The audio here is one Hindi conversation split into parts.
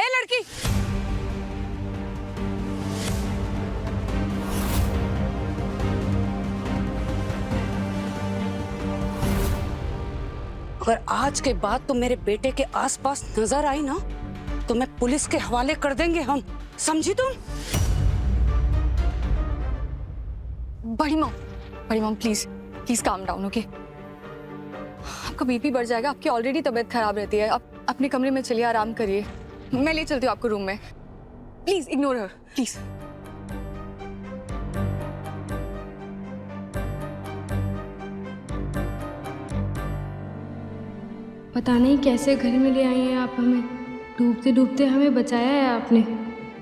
ए लड़की, अगर आज के बाद तुम मेरे बेटे के आसपास नजर आई ना तो मैं पुलिस के हवाले कर देंगे हम, समझी तुम? बड़ी mom please please calm down, okay? आपका बीपी बढ़ जाएगा, आपकी ऑलरेडी तबीयत खराब रहती है। आप अपने कमरे में चलिए, आराम करिए। मैं ले चलती हूँ आपको रूम में। Please ignore her, please. पता नहीं कैसे घर में ले आई हैं आप हमें। डूबते डूबते हमें बचाया है आपने,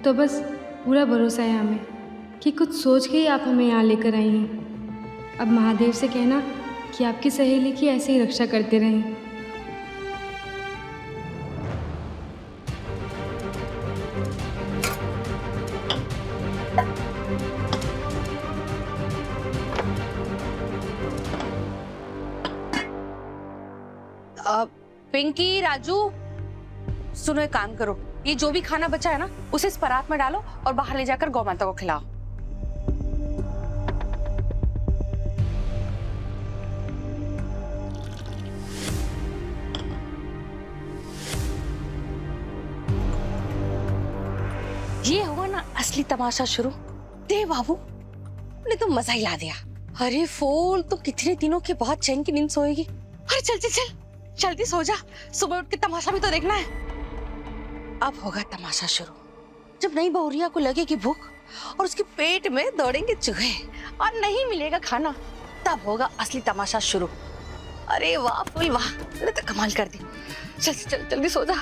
तो बस पूरा भरोसा है हमें कि कुछ सोच के ही आप हमें यहाँ लेकर आई हैं। अब महादेव से कहना कि आपकी सहेली की ऐसे ही रक्षा करते रहें। पिंकी, राजू, सुनो एक काम करो, ये जो भी खाना बचा है ना उसे इस परात में डालो और बाहर ले जाकर गौ माता को खिलाओ। ये हुआ ना असली तमाशा शुरू। दे बाबू ने तो मजा ही ला दिया। अरे फूल, तो कितने दिनों के बाद चैन की नींद सोएगी। अरे चल चल चल जल्दी सो जा, सुबह उठ के तमाशा भी तो देखना है। अब होगा तमाशा शुरू। जब नई बहुरिया को लगेगी भूख और उसके पेट में दौड़ेंगे चूहे और नहीं मिलेगा खाना, तब होगा असली तमाशा शुरू। अरे वाह फूल वाह, तूने तो कमाल कर दी। चल चल जल्दी सो जा।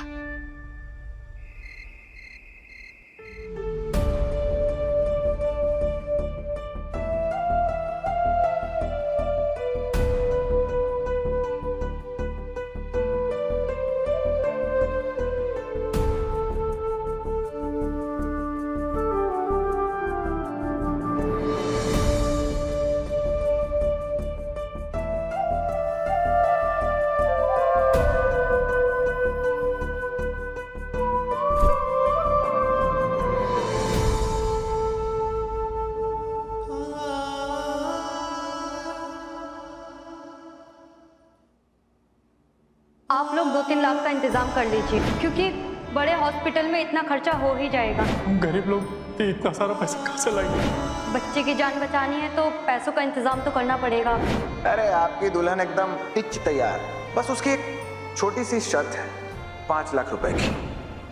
आप लोग 2-3 लाख का इंतजाम कर लीजिए, क्योंकि बड़े हॉस्पिटल में इतना खर्चा हो ही जाएगा। हम गरीब लोग इतना सारा पैसा कहाँ से लाएंगे? बच्चे की जान बचानी है तो पैसों का इंतजाम तो करना पड़ेगा। अरे आपकी दुल्हन एकदम पिच तैयार, बस उसकी एक छोटी सी शर्त है, 5 लाख रुपए की।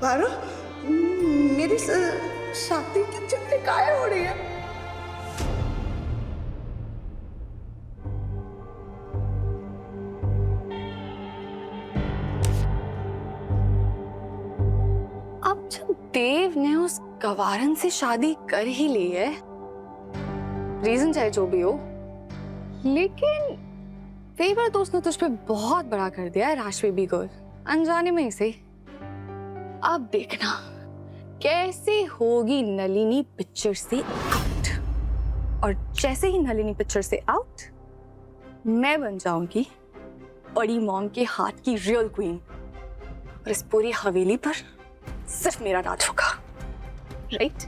पारो, मेरी शादी की चिट्ठी काहे हो रही है? अब जब देव ने उस गवारन से शादी कर ही ली है, रीजन चाहे जो भी हो, लेकिन फेवर तो उसने तुझ पे बहुत बड़ा कर दिया है राज बेबी गर्ल, अनजाने में ही सही। अब देखना कैसे होगी नलिनी पिक्चर से आउट, और जैसे ही नलिनी पिक्चर से आउट, मैं बन जाऊंगी बड़ी मॉम के हाथ की रियल क्वीन, और इस पूरी हवेली पर सिर्फ मेरा राज होगा, राइट?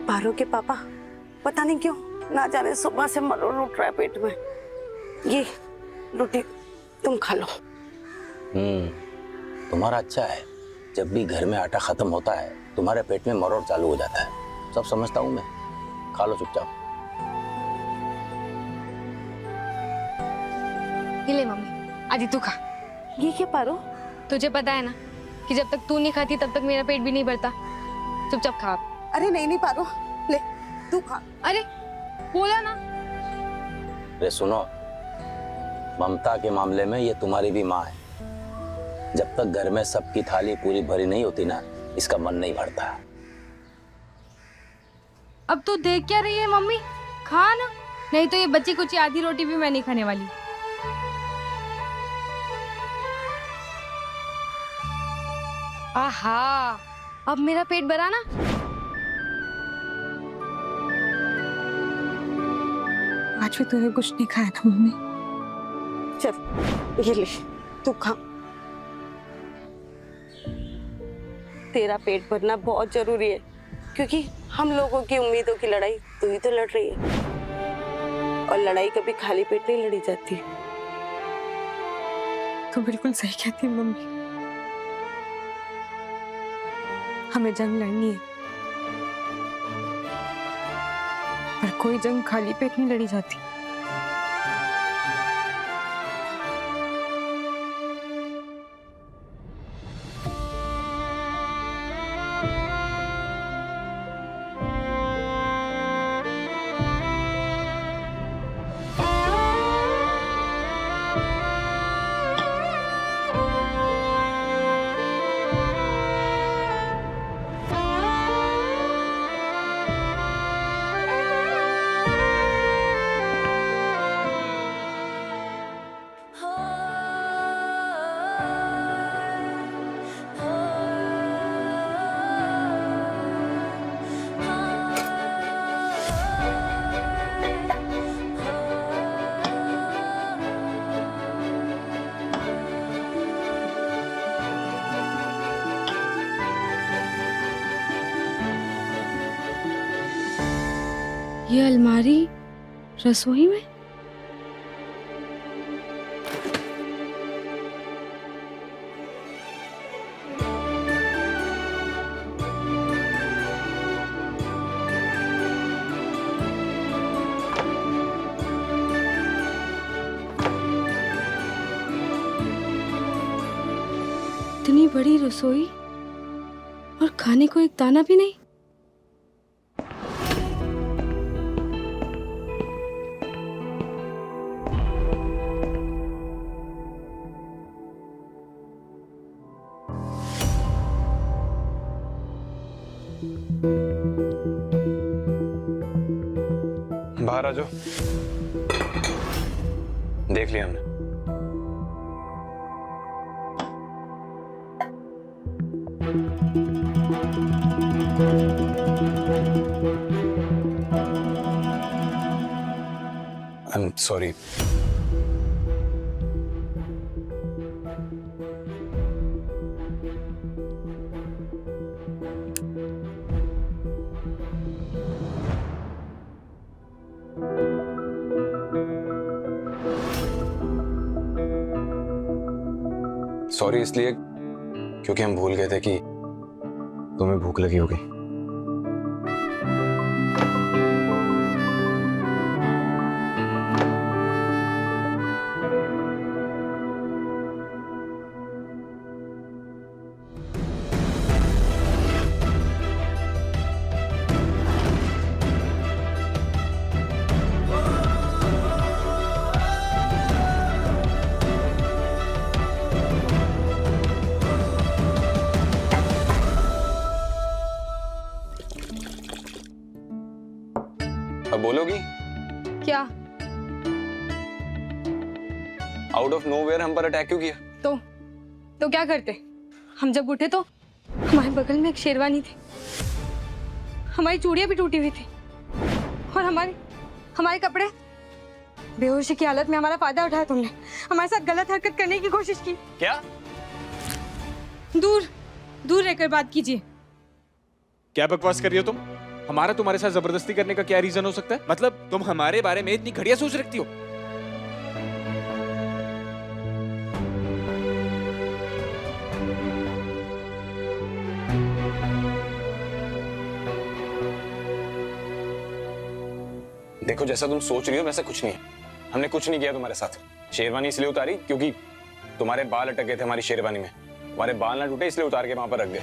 पारो के पापा पता नहीं क्यों ना जाने सुबह से मरोड़ उठ रहा है पेट में। ये रोटी तुम खा लो। तुम्हारा अच्छा है, जब भी घर में आटा खत्म होता है तुम्हारे पेट में मरोड़ चालू हो जाता है। सब समझता हूँ मैं, खा लो चुपचाप। ये ले मम्मी, आदि तू खा। ये क्या पारो? तुझे पता है ना कि जब तक तू नहीं खाती तब तक मेरा पेट भी नहीं भरता। चुपचाप खा। अरे नहीं नहीं पारो, ले तू खा। अरे बोला ना। अरे सुनो, ममता के मामले में ये तुम्हारी भी माँ है। जब तक घर में सबकी थाली पूरी भरी नहीं होती ना, इसका मन नहीं भरता। अब तू देख क्या रही है मम्मी, खा ना, नहीं तो ये बची कुछ आधी रोटी भी मैं नहीं खाने वाली। आहा, अब मेरा पेट भरा ना। आज भी तूने कुछ नहीं खाया ना मम्मी? चल ये ले, तू खा। तेरा पेट भरना बहुत जरूरी है, क्योंकि हम लोगों की उम्मीदों की लड़ाई तू ही तो लड़ रही है, और लड़ाई कभी खाली पेट नहीं लड़ी जाती। तू बिल्कुल सही कहती है मम्मी, हमें जंग लड़नी है, पर कोई जंग खाली पेट नहीं लड़ी जाती। ये अलमारी रसोई में? इतनी बड़ी रसोई और खाने को एक दाना भी नहीं। बाहर आ जाओ, देख लिया हमने। I am sorry. सॉरी इसलिए क्योंकि हम भूल गए थे कि तुम्हें भूख लगी होगी। अब बोलोगी क्या? आउट ऑफ नोवेयर हम पर अटैक क्यों किया? तो क्या करते? हम जब उठे तो हमारे बगल में एक शेरवानी थी, हमारी चूड़ियां भी टूटी हुई थी, और हमारे कपड़े। बेहोशी की हालत में हमारा फायदा उठाया तुमने, हमारे साथ गलत हरकत करने की कोशिश की। क्या? दूर रहकर बात कीजिए। क्या बकवास कर रही हो तुम? हमारा तुम्हारे साथ जबरदस्ती करने का क्या रीजन हो सकता है? मतलब तुम हमारे बारे में इतनी घटिया सोच रखती हो? देखो जैसा तुम सोच रही हो वैसा कुछ नहीं है। हमने कुछ नहीं किया तुम्हारे साथ। शेरवानी इसलिए उतारी क्योंकि तुम्हारे बाल अटक गए थे हमारी शेरवानी में। तुम्हारे बाल ना टूटे इसलिए उतार के वहां पर रख गए।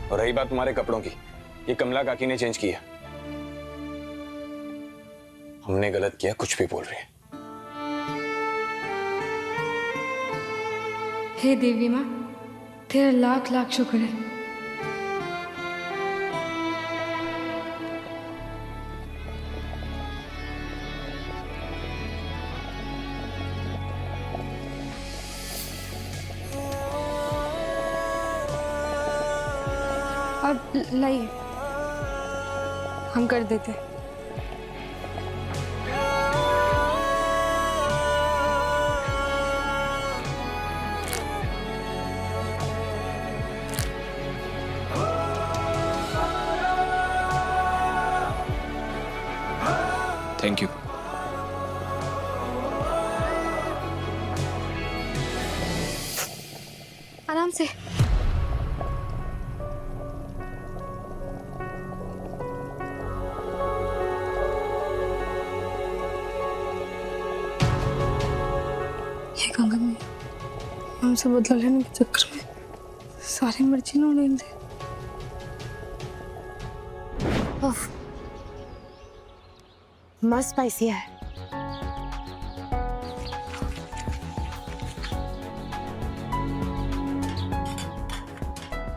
और रही बात तुम्हारे कपड़ों की, ये कमला काकी ने चेंज किया। हमने गलत किया, कुछ भी बोल रही है। हे देवी माँ, तेरा लाख लाख शुक्र है। अब लाइए, हम कर देते। Thank you. आराम से। ये गंगा में हमसे बदला लेने के चक्कर में सारी मिर्ची न उड़ेल दे। मस्त स्पाइसी है।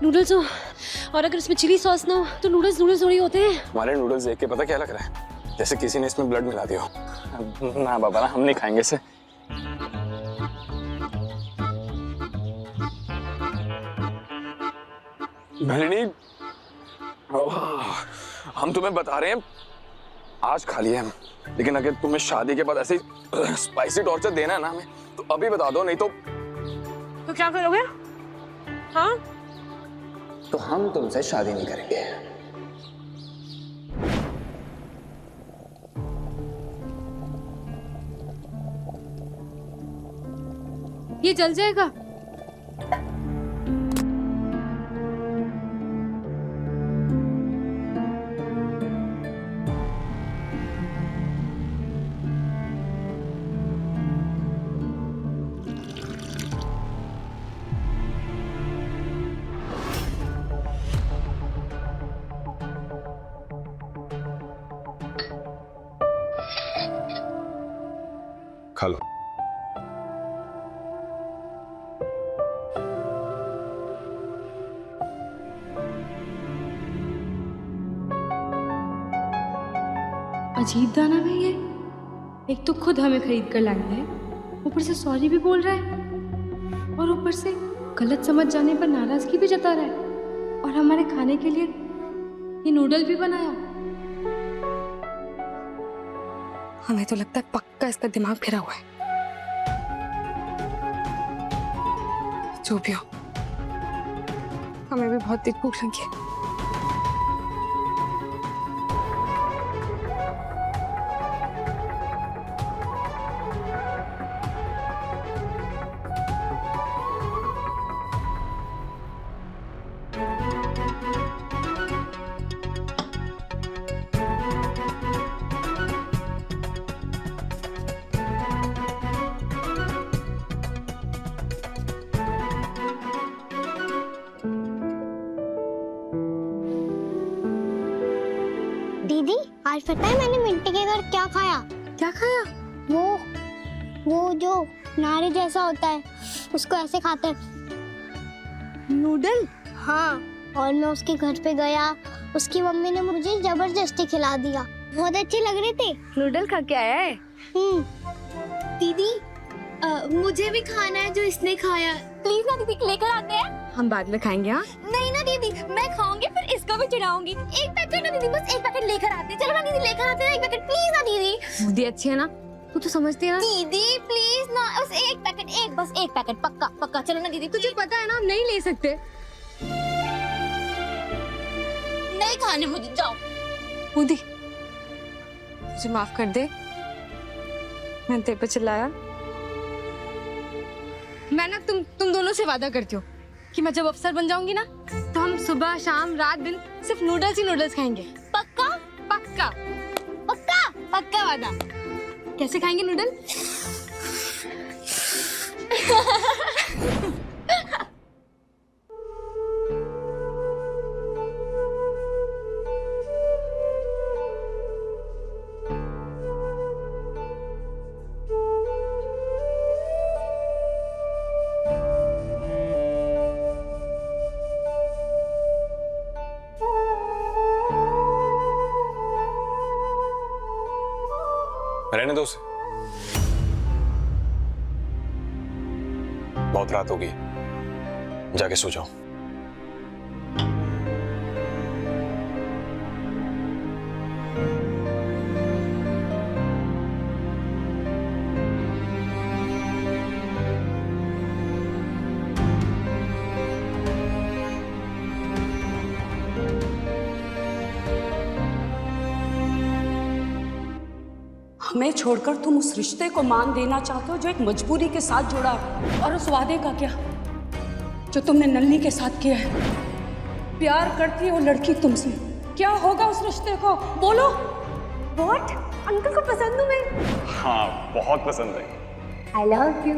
नूडल्स हो, और अगर इसमें चिली सॉस ना हो तो नूडल्स नूडल्स थोड़ी होते हैं। हमारे नूडल्स देख के पता क्या लग रहा है, जैसे किसी ने इसमें ब्लड मिला दिया हो। ना बाबा ना, हम नहीं खाएंगे इसे। नलिनी, हम तुम्हें बता रहे हैं आज खा लिए हम, लेकिन अगर तुम्हें शादी के बाद ऐसे स्पाइसी टॉर्चर देना है ना हमें, तो अभी बता दो, नहीं तो क्या करोगे? हाँ, तो हम तुमसे शादी नहीं करेंगे। ये जल जाएगा। खा लो। अजीब दाना है ये, एक तो खुद हमें खरीद कर लाया है, ऊपर से सॉरी भी बोल रहा है, और ऊपर से गलत समझ जाने पर नाराजगी भी जता रहा है, और हमारे खाने के लिए ये नूडल भी बनाया। हमें तो लगता है पक्का इसका दिमाग फिरा हुआ है। जो भी हो, हमें भी बहुत तेज भूख लगी है। दीदी, आज पता है मैंने मिंटी के घर क्या खाया? क्या खाया? वो जो नारे जैसा होता है, उसको ऐसे खाते हैं। नूडल? हाँ, और मैं उसके घर पे गया, उसकी मम्मी ने मुझे जबरदस्ती खिला दिया। बहुत अच्छे लग रहे थे। नूडल खा के आया है? दीदी, मुझे भी खाना है जो इसने खाया। प्लीज ना दीदी, लेकर आते हैं। हम बाद में खाएंगे। हाँ, नहीं ना दीदी, मैं खाऊंगी फिर इसको भी चढ़ाऊंगी। एक पैकेट ना दीदी, बस एक पैकेट लेकर आते हैं। चलो ना दीदी, लेकर आते हैं एक पैकेट, प्लीज ना दीदी। बुद्धि अच्छी है ना, तू तो समझती है ना। दीदी प्लीज ना, बस एक पैकेट, बस एक पैकेट, पक्का पक्का। चलो ना दीदी, तुझे पता है ना हम नहीं ले सकते। नहीं खाने मुझे, जाओ। बुद्धि, मुझे माफ कर दे, मैंने तेरे पे चिल्लाया। मैं ना तुम दोनों से वादा करती हूँ कि मैं जब अफसर बन जाऊंगी ना, तो हम सुबह शाम रात दिन सिर्फ नूडल्स ही नूडल्स खाएंगे। पक्का पक्का पक्का पक्का वादा। कैसे खाएंगे नूडल? रहने दो उसे, बहुत रात होगी, जाके सो जाओ। हमें छोड़कर तुम उस रिश्ते को मान देना चाहते हो जो एक मजबूरी के साथ जुड़ा है। और उस वादे का क्या जो तुमने नन्ही के साथ किया है? प्यार करती है वो लड़की तुमसे, क्या होगा उस रिश्ते को? बोलो। व्हाट? अंकल को पसंद हूँ मैं। हाँ, बहुत पसंद है। I love you.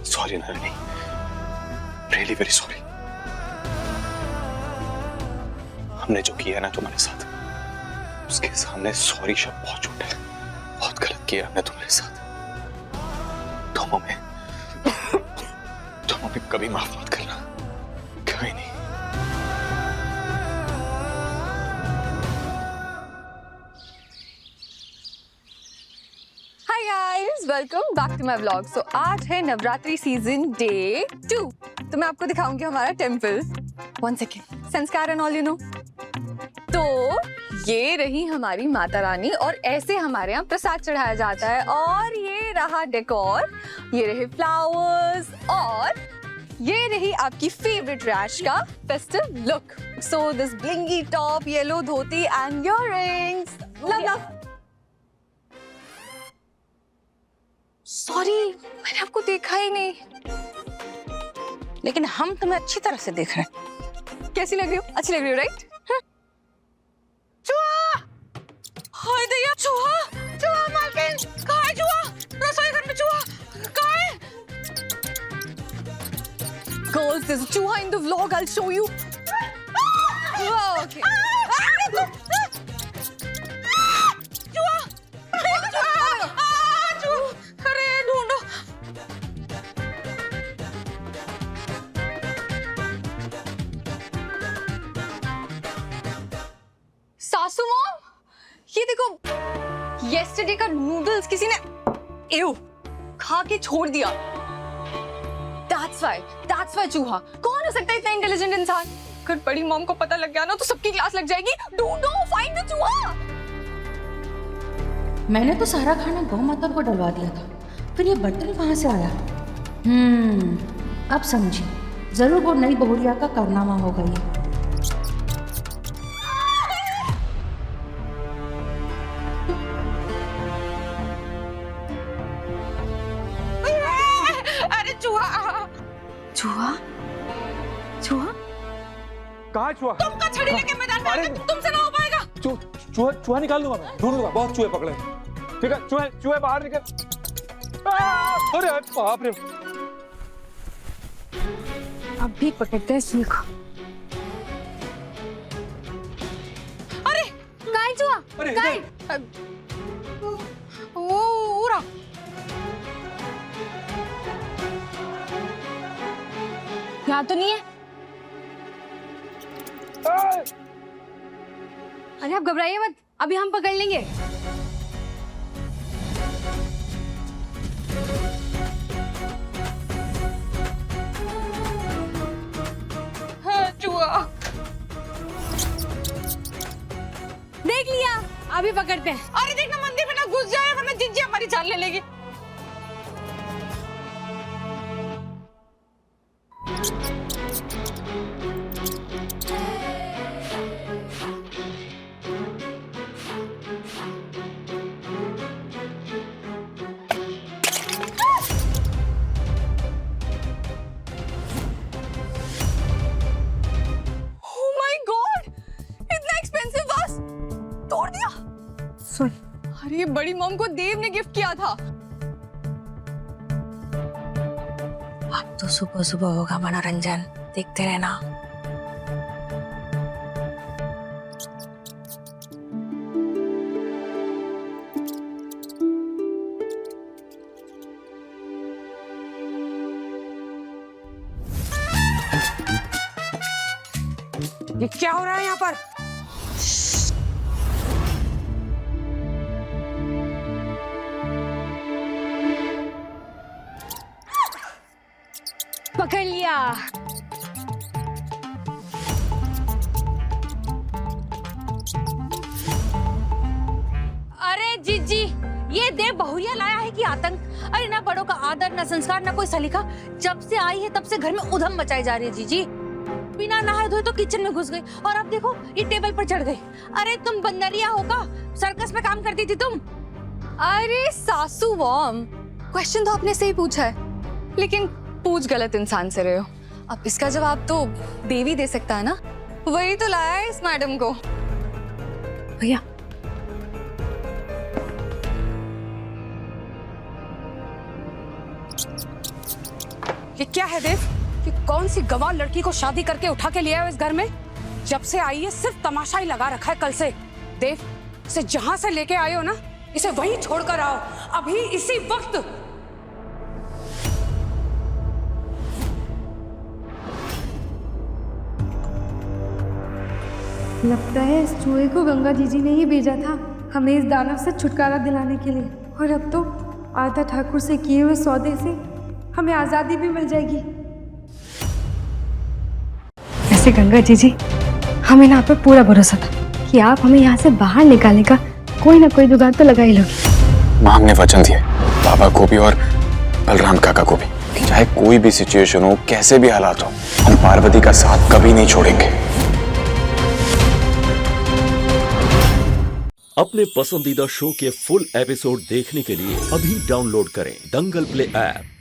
Sorry Nalini, really very sorry. हमने जो किया ना तुम्हारे साथ, उसके सामने सॉरी शब्द बहुत छोटा है। बहुत गलत किया हमने तुम्हारे साथ। तुम हमें कभी माफ मत करना, कभी नहीं। Hi guys, welcome back to my vlog. So आज है नवरात्रि सीजन डे 2। तो मैं आपको दिखाऊंगी हमारा टेंपल। 1 सेकेंड, संस्कार एंड ऑल यू नो। तो ये रही हमारी माता रानी और ऐसे हमारे यहाँ प्रसाद चढ़ाया जाता है। और ये रहा डेकोर, ये रहे फ्लावर्स और ये रही आपकी फेवरेट रैश का festive look. So this blingy top, yellow dhoti and earrings. Love. Sorry, मैंने आपको देखा ही नहीं। लेकिन हम तुम्हें अच्छी तरह से देख रहे हैं। कैसी लग रही हो? अच्छी लग रही हो, राइट? चूहा! हाय दया, चूहा! चूहा मालकिन! कहाँ है चूहा? रसोई घर में चूहा! कहाँ है? Girls, there's a चूहा in the vlog. I'll show you. Okay. चूहा! चूहा! अरे ढूंढो। सासू मॉम, ये देखो, yesterday का नूडल्स किसी ने एव खा के छोड़ दिया। That's why चूहा। कौन हो सकता है इतना इंटेलिजेंट इंसान? अगर बड़ी मॉम को पता लग गया ना तो सबकी क्लास लग जाएगी। ढूंढो, फाइंड द चूहा। मैंने तो सारा खाना गौ माता को डलवा दिया था, फिर ये बर्तन कहाँ से आया? अब समझी, जरूर वो नई बहुरिया का कारनामा होगा ये। अरे चूहा! चूहा? चूहा? कहाँ है चूहा? तुमका छड़ी लेके मैदान में आके तुमसे ना हो पाएगा। चूहा निकाल दूंगा मैं, ढूंढ लूंगा। बहुत चूहे पकड़े, ठीक है? चूहे बाहर निकल। अरे बाप रे! अब भी पकड़ते हैं सिंह को। अरे गाय चूहा, अरे गाय। उरा! यहाँ तो नहीं है। अरे आप घबराइए मत, अभी हम पकड़ लेंगे। हाँ, चूहा! देख लिया, अभी पकड़ते हैं। अरे देखना मंदिर में ना घुस जाए वरना जिंजी हमारी जान ले लेगी। Oh my God! इतना एक्सपेंसिव वास तोड़ दिया। अरे ये बड़ी मॉम को देव ने गिफ्ट किया था। अब तो सुबह सुबह होगा मनोरंजन, देखते रहना। ये क्या हो रहा है यहाँ पर? पकड़ लिया। अरे जीजी, ये देव बहुरिया लाया है कि आतंक? अरे ना बड़ों का आदर, ना संस्कार, ना कोई सलीका। जब से आई है तब से घर में उधम मचाई जा रही है जीजी। बिना नहाए धोए तो किचन में घुस गई और अब देखो ये टेबल पर चढ़ गई। अरे तुम बंदरिया हो का? सर्कस में काम करती थी तुम? अरे सासू वॉर्म, क्वेश्चन तो आपने सही पूछा है, लेकिन पूछ गलत इंसान से रहे हो। अब इसका जवाब तो देवी दे सकता है ना, वही तो लाया है इस मैडम को। भैया, ये क्या है देव? कि कौन सी गवार लड़की को शादी करके उठा के लिया है इस घर में? जब से आई है सिर्फ तमाशा ही लगा रखा है कल से। देव, इसे जहां से लेके आए हो ना, इसे वहीं छोड़कर आओ, अभी इसी वक्त। लगता है इस चूहे को गंगा जीजी ने ही भेजा था हमें इस दानव से छुटकारा दिलाने के लिए, और अब तो आधा ठाकुर से किए हुए सौदे से हमें आज़ादी भी मिल जाएगी। वैसे गंगा जीजी, हमें ना आप पे पूरा भरोसा था कि आप हमें यहाँ से बाहर निकालने का कोई ना कोई जुगाड़ तो लगा ही लोगे। माँ, हमने वचन दिया बाबा को भी और बलराम काका को भी, चाहे कोई भी सिचुएशन हो, कैसे भी हालात हो, हम पार्वती का साथ कभी नहीं छोड़ेंगे। अपने पसंदीदा शो के फुल एपिसोड देखने के लिए अभी डाउनलोड करें दंगल प्ले ऐप।